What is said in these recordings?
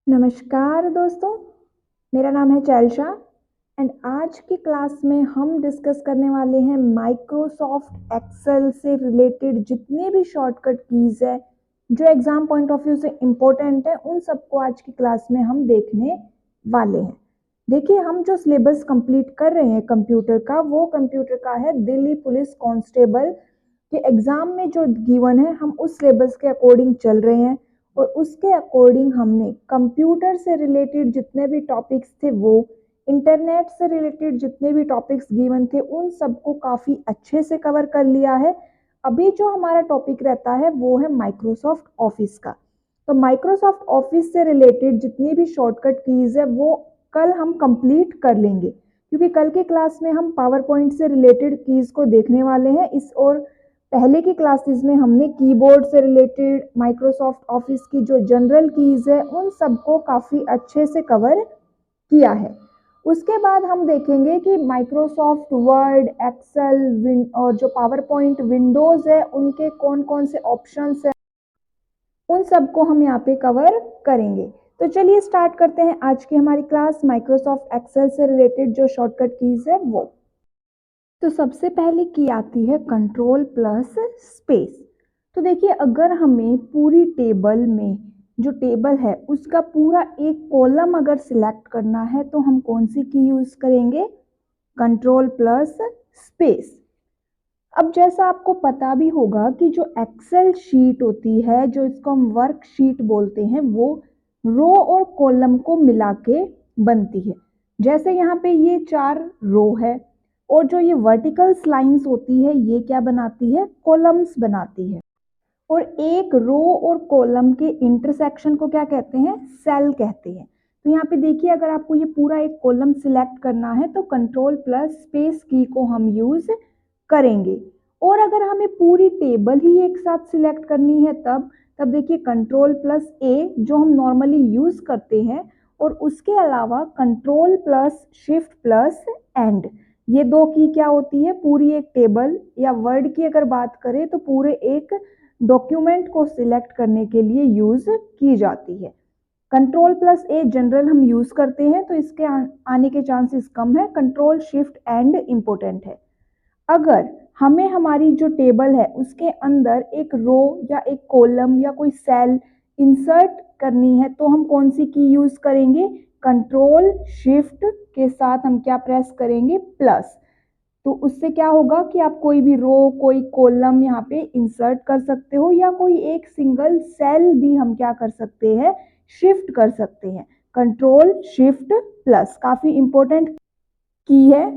नमस्कार दोस्तों, मेरा नाम है चैलशा एंड आज की क्लास में हम डिस्कस करने वाले हैं माइक्रोसॉफ्ट एक्सेल से रिलेटेड जितने भी शॉर्टकट कीज़ है जो एग्ज़ाम पॉइंट ऑफ व्यू से इम्पोर्टेंट है, उन सबको आज की क्लास में हम देखने वाले हैं। देखिए, हम जो सिलेबस कंप्लीट कर रहे हैं कंप्यूटर का, वो कंप्यूटर का है दिल्ली पुलिस कांस्टेबल के एग्ज़ाम में जो गिवन है, हम उस सिलेबस के अकॉर्डिंग चल रहे हैं और उसके अकॉर्डिंग हमने कंप्यूटर से रिलेटेड जितने भी टॉपिक्स थे, वो इंटरनेट से रिलेटेड जितने भी टॉपिक्स गिवन थे, उन सबको काफ़ी अच्छे से कवर कर लिया है। अभी जो हमारा टॉपिक रहता है वो है माइक्रोसॉफ्ट ऑफिस का। तो माइक्रोसॉफ्ट ऑफिस से रिलेटेड जितनी भी शॉर्टकट कीज़ है वो कल हम कंप्लीट कर लेंगे, क्योंकि कल के क्लास में हम पावर पॉइंट से रिलेटेड कीज़ को देखने वाले हैं। इस और पहले की क्लासेस में हमने कीबोर्ड से रिलेटेड माइक्रोसॉफ्ट ऑफिस की जो जनरल कीज़ है उन सबको काफ़ी अच्छे से कवर किया है। उसके बाद हम देखेंगे कि माइक्रोसॉफ्ट वर्ड, एक्सेल और जो पावर पॉइंट विंडोज़ है उनके कौन कौन से ऑप्शंस हैं, उन सबको हम यहाँ पे कवर करेंगे। तो चलिए स्टार्ट करते हैं आज की हमारी क्लास माइक्रोसॉफ्ट एक्सेल से रिलेटेड जो शॉर्टकट कीज़ है वो। तो सबसे पहले की आती है कंट्रोल प्लस स्पेस। तो देखिए, अगर हमें पूरी टेबल में जो टेबल है उसका पूरा एक कॉलम अगर सिलेक्ट करना है तो हम कौन सी की यूज़ करेंगे? Control plus space. अब जैसा आपको पता भी होगा कि जो एक्सेल शीट होती है, जो इसको हम वर्क शीट बोलते हैं, वो रो और कॉलम को मिला के बनती है। जैसे यहाँ पे ये 4 रो है और जो ये वर्टिकल लाइंस होती है ये क्या बनाती है? कॉलम्स बनाती है। और एक रो और कॉलम के इंटरसेक्शन को क्या कहते हैं? सेल कहते हैं। तो यहाँ पे देखिए, अगर आपको ये पूरा एक कॉलम सिलेक्ट करना है तो कंट्रोल प्लस स्पेस की को हम यूज करेंगे। और अगर हमें पूरी टेबल ही एक साथ सिलेक्ट करनी है तब देखिए कंट्रोल प्लस ए जो हम नॉर्मली यूज करते हैं, और उसके अलावा control plus shift plus and, ये दो की क्या होती है? पूरी एक टेबल या वर्ड की अगर बात करें तो पूरे एक डॉक्यूमेंट को सिलेक्ट करने के लिए यूज की जाती है। कंट्रोल प्लस ए जनरल हम यूज करते हैं तो इसके आने के चांसेस कम है। कंट्रोल शिफ्ट एंड इंपॉर्टेंट है। अगर हमें हमारी जो टेबल है उसके अंदर एक रो या एक कॉलम या कोई सेल इंसर्ट करनी है तो हम कौन सी की यूज करेंगे? कंट्रोल शिफ्ट के साथ हम क्या प्रेस करेंगे? प्लस। तो उससे क्या होगा कि आप कोई भी रो, कोई कॉलम यहाँ पे इंसर्ट कर सकते हो, या कोई एक सिंगल सेल भी हम क्या कर सकते हैं? शिफ्ट कर सकते हैं। कंट्रोल शिफ्ट प्लस काफी इंपॉर्टेंट की है।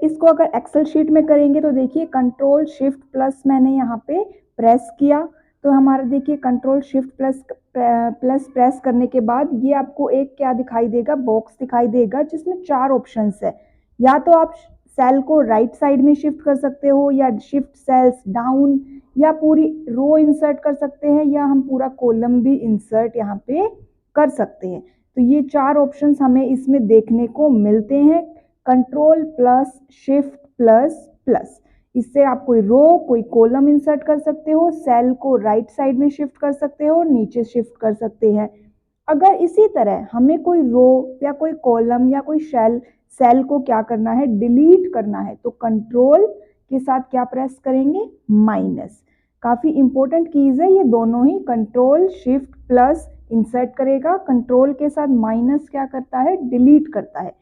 इसको अगर एक्सेल शीट में करेंगे तो देखिए कंट्रोल शिफ्ट प्लस मैंने यहाँ पे प्रेस किया तो हमारा देखिए कंट्रोल शिफ्ट प्लस प्रेस करने के बाद ये आपको एक क्या दिखाई देगा? बॉक्स दिखाई देगा जिसमें 4 ऑप्शंस है। या तो आप सेल को राइट साइड में शिफ्ट कर सकते हो, या शिफ्ट सेल्स डाउन, या पूरी रो इंसर्ट कर सकते हैं, या हम पूरा कॉलम भी इंसर्ट यहाँ पे कर सकते हैं। तो ये 4 ऑप्शंस हमें इसमें देखने को मिलते हैं। Control plus shift plus plus, इससे आप कोई रो, कोई कॉलम इंसर्ट कर सकते हो, सेल को राइट साइड में शिफ्ट कर सकते हो, नीचे शिफ्ट कर सकते हैं। अगर इसी तरह हमें कोई रो या कोई कॉलम या कोई सेल को क्या करना है? डिलीट करना है तो कंट्रोल के साथ क्या प्रेस करेंगे? माइनस। काफी इंपॉर्टेंट कीज है ये दोनों ही। कंट्रोल शिफ्ट प्लस इंसर्ट करेगा, कंट्रोल के साथ माइनस क्या करता है? डिलीट करता है।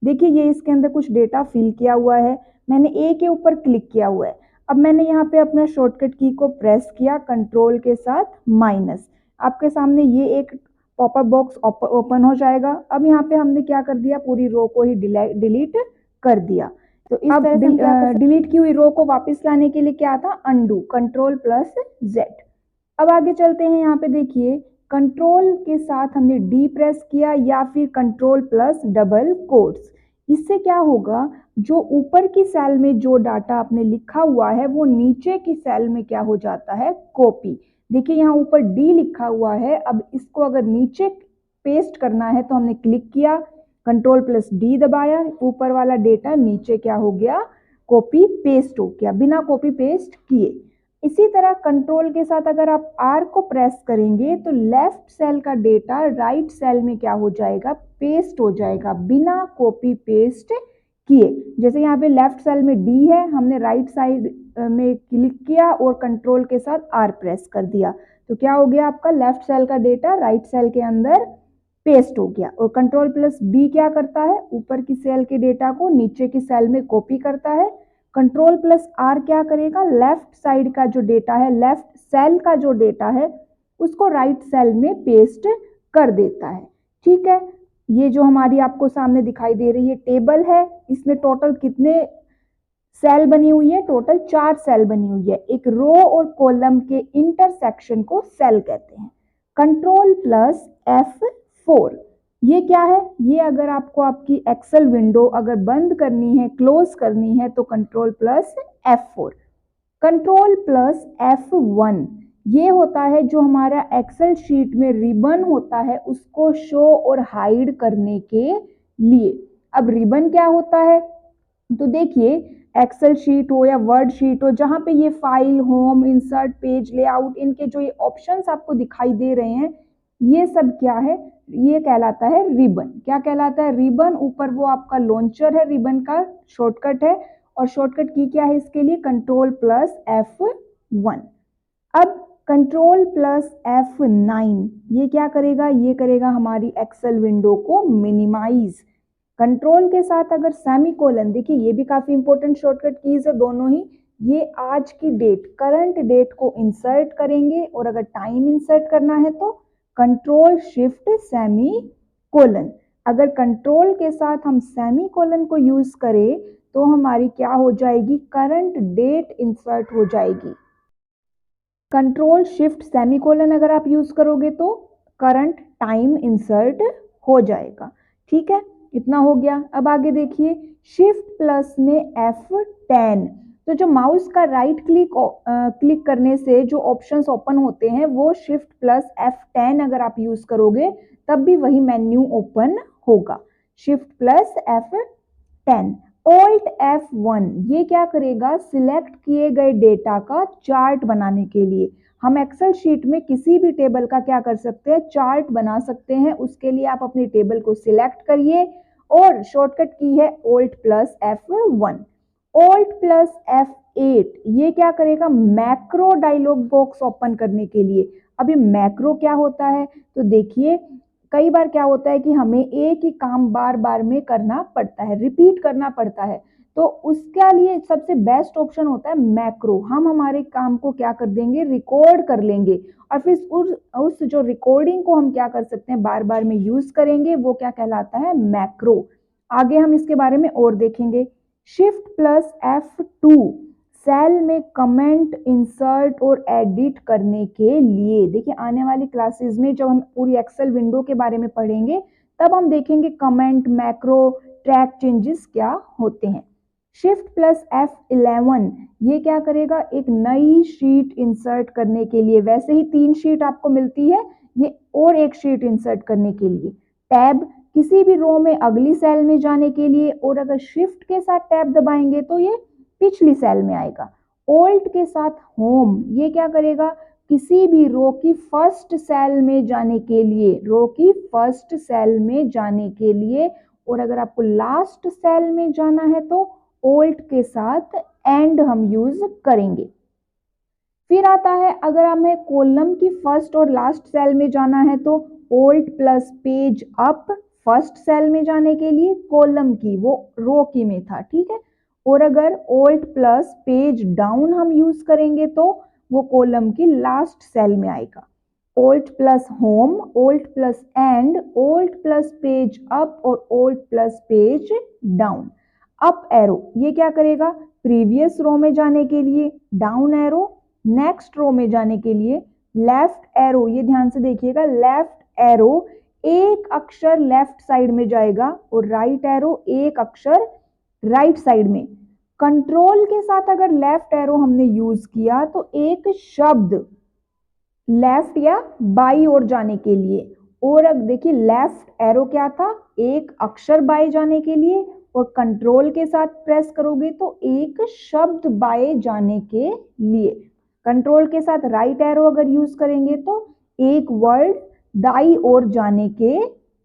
देखिए, ये इसके अंदर कुछ डेटा फिल किया हुआ है, मैंने ए के ऊपर क्लिक किया हुआ है। अब मैंने यहाँ पे अपना शॉर्टकट की को प्रेस किया कंट्रोल के साथ माइनस, आपके सामने ये एक पॉपअप बॉक्स ओपन हो जाएगा। अब यहाँ पे हमने क्या कर दिया? पूरी रो को ही डिलीट कर दिया। तो इस तरह से डिलीट की हुई रो को वापस लाने के लिए क्या था? Undo, control plus Z. अब आगे चलते हैं। यहाँ पे देखिए कंट्रोल के साथ हमने डी प्रेस किया या फिर कंट्रोल प्लस डबल कोट्स। इससे क्या होगा? जो ऊपर की सेल में जो डाटा आपने लिखा हुआ है वो नीचे की सेल में क्या हो जाता है? कॉपी। देखिए यहाँ ऊपर डी लिखा हुआ है, अब इसको अगर नीचे पेस्ट करना है तो हमने क्लिक किया, कंट्रोल प्लस डी दबाया, ऊपर वाला डेटा नीचे क्या हो गया? कॉपी पेस्ट हो गया, बिना कॉपी पेस्ट किए। इसी तरह कंट्रोल के साथ अगर आप R को प्रेस करेंगे तो लेफ्ट सेल का डेटा राइट सेल में क्या हो जाएगा, पेस्ट हो जाएगा बिना कॉपी पेस्ट किए। जैसे यहाँ पे लेफ्ट सेल में D है, हमने राइट साइड में क्लिक किया और कंट्रोल के साथ R प्रेस कर दिया तो क्या हो गया, आपका लेफ्ट सेल का डेटा राइट सेल के अंदर पेस्ट हो गया। और कंट्रोल प्लस B क्या करता है, ऊपर की सेल के डेटा को नीचे की सेल में कॉपी करता है। कंट्रोल प्लस R क्या करेगा, लेफ्ट साइड का जो डेटा है, लेफ्ट सेल का जो डेटा है उसको राइट सेल में पेस्ट कर देता है। ठीक है, ये जो हमारी आपको सामने दिखाई दे रही है टेबल है, इसमें टोटल कितने सेल बनी हुई है, टोटल 4 सेल बनी हुई है। एक रो और कॉलम के इंटरसेक्शन को सेल कहते हैं। कंट्रोल प्लस F4 ये क्या है, ये अगर आपको आपकी एक्सेल विंडो अगर बंद करनी है, क्लोज करनी है तो control plus F4। Control plus F1 ये होता है जो हमारा एक्सेल शीट में रिबन होता है उसको शो और हाइड करने के लिए। अब रिबन क्या होता है, तो देखिए एक्सेल शीट हो या वर्ड शीट हो, जहां पे ये file, home, insert, page layout, इनके जो ये ऑप्शंस आपको दिखाई दे रहे हैं ये सब क्या है, ये कहलाता है रिबन। क्या कहलाता है, रिबन। ऊपर वो आपका लॉन्चर है, रिबन का शॉर्टकट है और शॉर्टकट की क्या है इसके लिए, कंट्रोल प्लस F1। अब कंट्रोल प्लस F9 ये क्या करेगा, ये करेगा हमारी एक्सेल विंडो को मिनिमाइज। कंट्रोल के साथ अगर सेमीकोलन, देखिए ये भी काफी इंपॉर्टेंट शॉर्टकट कीज है दोनों ही, ये आज की डेट, करंट डेट को इंसर्ट करेंगे और अगर टाइम इंसर्ट करना है तो कंट्रोल शिफ्ट सेमीकोलन। अगर कंट्रोल के साथ हम सेमीकोलन को यूज करें तो हमारी क्या हो जाएगी, करंट डेट इंसर्ट हो जाएगी। कंट्रोल शिफ्ट सेमीकोलन अगर आप यूज करोगे तो करंट टाइम इंसर्ट हो जाएगा। ठीक है, इतना हो गया। अब आगे देखिए, शिफ्ट प्लस में F10, तो जो माउस का राइट क्लिक करने से जो ऑप्शंस ओपन होते हैं वो शिफ्ट प्लस F10 अगर आप यूज करोगे तब भी वही मेन्यू ओपन होगा, shift plus F10। Alt F1 ये क्या करेगा, सिलेक्ट किए गए डेटा का चार्ट बनाने के लिए। हम एक्सेल शीट में किसी भी टेबल का क्या कर सकते हैं, चार्ट बना सकते हैं। उसके लिए आप अपनी टेबल को सिलेक्ट करिए और शॉर्टकट की है Alt plus F1। Alt plus F8 ये क्या करेगा, मैक्रो डायलॉग बॉक्स ओपन करने के लिए। अभी मैक्रो क्या होता है, तो देखिए कई बार क्या होता है कि हमें एक ही काम बार बार में करना पड़ता है, रिपीट करना पड़ता है, तो उसके लिए सबसे बेस्ट ऑप्शन होता है मैक्रो। हम हमारे काम को क्या कर देंगे, रिकॉर्ड कर लेंगे और फिर उस जो रिकॉर्डिंग को हम क्या कर सकते हैं, बार बार में यूज करेंगे, वो क्या कहलाता है, मैक्रो। आगे हम इसके बारे में और देखेंगे। शिफ्ट प्लस F2 सेल में कमेंट इंसर्ट और एडिट करने के लिए। देखिए आने वाली क्लासेस में जब हम पूरी एक्सेल विंडो के बारे में पढ़ेंगे तब हम देखेंगे कमेंट, मैक्रो, ट्रैक चेंजेस क्या होते हैं। शिफ्ट प्लस F11 ये क्या करेगा, एक नई शीट इंसर्ट करने के लिए। वैसे ही 3 शीट आपको मिलती है, ये और एक शीट इंसर्ट करने के लिए। टैब किसी भी रो में अगली सेल में जाने के लिए, और अगर शिफ्ट के साथ टैब दबाएंगे तो ये पिछली सेल में आएगा। Alt के साथ होम ये क्या करेगा, किसी भी रो की फर्स्ट सेल में जाने के लिए, रो की फर्स्ट सेल में जाने के लिए। और अगर आपको लास्ट सेल में जाना है तो Alt के साथ एंड हम यूज करेंगे। फिर आता है, अगर हमें कॉलम की फर्स्ट और लास्ट सेल में जाना है तो Alt plus page up, first cell में जाने के लिए, कॉलम की वो रो की में था, ठीक है। और अगर Alt प्लस पेज डाउन हम यूज करेंगे तो वो कॉलम की लास्ट सेल में आएगा। Alt plus home, Alt plus and, Alt plus page up और Alt plus page down. Up arrow ये क्या करेगा, प्रीवियस रो में जाने के लिए, डाउन एरो नेक्स्ट रो में जाने के लिए, लेफ्ट एरो ये ध्यान से देखिएगा, लेफ्ट एरो एक अक्षर लेफ्ट साइड में जाएगा और राइट एरो एक अक्षर राइट साइड में। कंट्रोल के साथ अगर लेफ्ट एरो हमने यूज किया तो एक शब्द लेफ्ट या बाई ओर जाने के लिए, और अब देखिए लेफ्ट एरो क्या था, एक अक्षर बाएं जाने के लिए, और कंट्रोल के साथ प्रेस करोगे तो एक शब्द बाएं जाने के लिए। कंट्रोल के साथ राइट एरो अगर यूज करेंगे तो एक वर्ड दाई ओर जाने के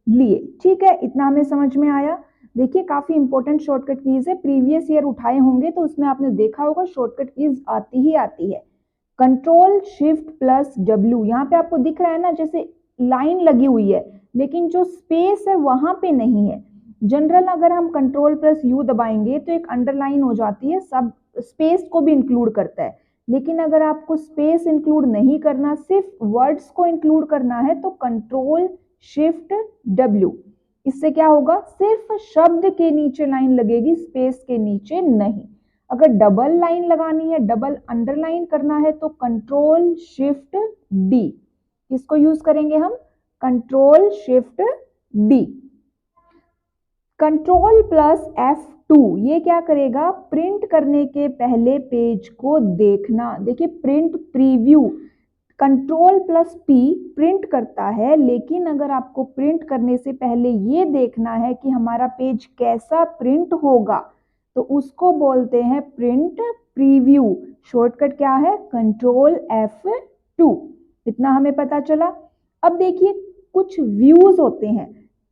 लिए। ठीक है, इतना हमें समझ में आया। देखिए काफी इंपॉर्टेंट शॉर्टकट कीज है, प्रीवियस ईयर उठाए होंगे तो उसमें आपने देखा होगा शॉर्टकट कीज आती ही आती है। कंट्रोल शिफ्ट प्लस डब्ल्यू, यहाँ पे आपको दिख रहा है ना जैसे लाइन लगी हुई है, लेकिन जो स्पेस है वहां पे नहीं है। जनरल अगर हम कंट्रोल प्लस यू दबाएंगे तो एक अंडरलाइन हो जाती है, सब स्पेस को भी इंक्लूड करता है। लेकिन अगर आपको स्पेस इंक्लूड नहीं करना, सिर्फ वर्ड्स को इंक्लूड करना है तो कंट्रोल शिफ्ट डब्ल्यू। इससे क्या होगा, सिर्फ शब्द के नीचे लाइन लगेगी, स्पेस के नीचे नहीं। अगर डबल लाइन लगानी है, डबल अंडरलाइन करना है तो कंट्रोल शिफ्ट डी। किसको यूज करेंगे हम, control shift D. Control plus F2 ये क्या करेगा, प्रिंट करने के पहले पेज को देखना। देखिए print preview, control plus P print करता है, लेकिन अगर आपको प्रिंट करने से पहले ये देखना है कि हमारा पेज कैसा प्रिंट होगा तो उसको बोलते हैं प्रिंट प्रीव्यू। शॉर्टकट क्या है, कंट्रोल F2। इतना हमें पता चला। अब देखिए कुछ व्यूज होते हैं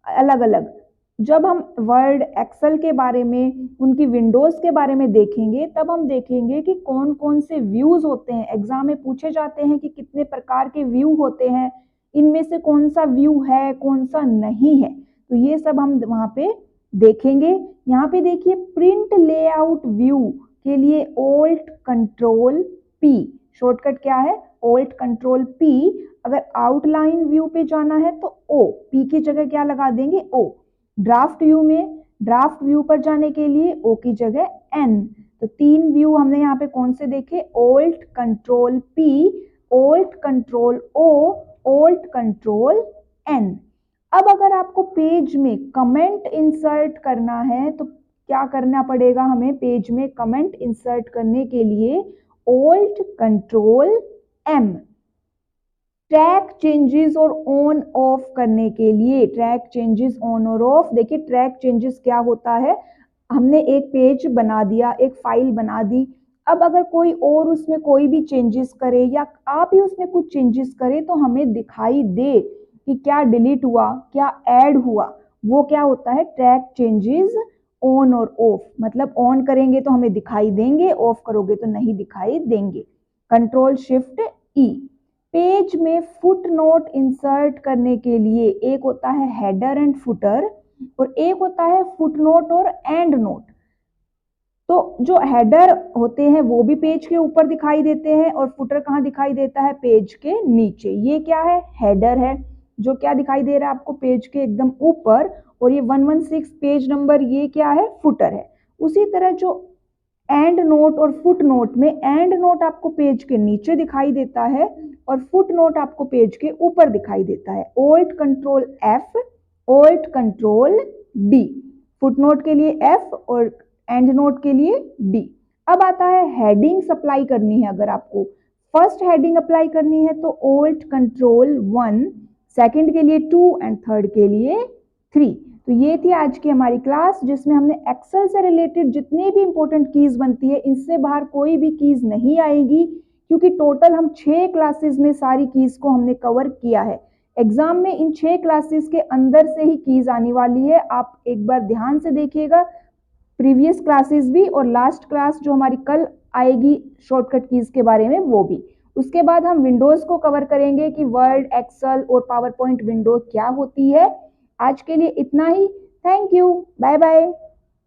अलग अलग। जब हम वर्ड एक्सेल के बारे में, उनकी विंडोज के बारे में देखेंगे तब हम देखेंगे कि कौन कौन से व्यूज होते हैं। एग्जाम में पूछे जाते हैं कि कितने प्रकार के व्यू होते हैं, इनमें से कौन सा व्यू है कौन सा नहीं है, तो ये सब हम वहां पे देखेंगे। यहाँ पे देखिए प्रिंट लेआउट व्यू के लिए ओल्ट कंट्रोल पी, शॉर्टकट क्या है, ओल्ट कंट्रोल पी। अगर आउटलाइन व्यू पे जाना है तो ओ, पी की जगह क्या लगा देंगे, ओ। ड्राफ्ट व्यू में, ड्राफ्ट व्यू पर जाने के लिए ओ की जगह एन। तो 3 व्यू हमने यहाँ पे कौन से देखे, alt control P, alt control O, alt control N. अब अगर आपको पेज में कमेंट इंसर्ट करना है तो क्या करना पड़ेगा हमें, पेज में कमेंट इंसर्ट करने के लिए ओल्ट कंट्रोल एम। ट्रैक चेंजेस और ऑन ऑफ करने के लिए, ट्रैक चेंजेस ऑन और ऑफ। देखिए ट्रैक चेंजेस क्या होता है, हमने एक पेज बना दिया, एक फाइल बना दी। अब अगर कोई और उसमें कोई भी चेंजेस करे या आप ही उसमें कुछ चेंजेस करें तो हमें दिखाई दे कि क्या डिलीट हुआ, क्या ऐड हुआ, वो क्या होता है, ट्रैक चेंजेस ऑन और ऑफ। मतलब ऑन करेंगे तो हमें दिखाई देंगे, ऑफ करोगे तो नहीं दिखाई देंगे। कंट्रोल शिफ्ट ई। पेज में फुट नोट इंसर्ट करने के लिए एक होता है हेडर एंड फुटर और एक होता है फुट नोट और एंड नोट। तो जो हेडर होते हैं वो भी पेज के ऊपर दिखाई देते हैं और फुटर कहाँ दिखाई देता है, पेज के नीचे। ये क्या है, हेडर है जो क्या दिखाई दे रहा है आपको, पेज के एकदम ऊपर। और ये 116 पेज नंबर, ये क्या है, फुटर है। उसी तरह जो एंड नोट और फुट नोट में, एंड नोट आपको पेज के नीचे दिखाई देता है और फुट नोट आपको पेज के ऊपर दिखाई देता है। Alt control F, alt control D. Footnote के लिए एफ और एंड नोट के लिए डी। अब आता है हेडिंग्स अप्लाई करनी है। अगर आपको फर्स्ट हेडिंग अप्लाई करनी है तो ओल्ट कंट्रोल 1, सेकंड के लिए 2 एंड थर्ड के लिए 3। तो ये थी आज की हमारी क्लास जिसमें हमने एक्सेल से रिलेटेड जितने भी इंपॉर्टेंट कीज बनती है, इनसे बाहर कोई भी कीज नहीं आएगी, क्योंकि टोटल हम 6 क्लासेस में सारी कीज को हमने कवर किया है। एग्जाम में इन 6 क्लासेस के अंदर से ही कीज आने वाली है। आप एक बार ध्यान से देखिएगा, प्रीवियस क्लासेस भी और लास्ट क्लास जो हमारी कल आएगी शॉर्टकट कीज के बारे में वो भी। उसके बाद हम विंडोज को कवर करेंगे कि वर्ड, एक्सेल और पावर पॉइंट विंडो क्या होती है। आज के लिए इतना ही। Thank you, bye bye.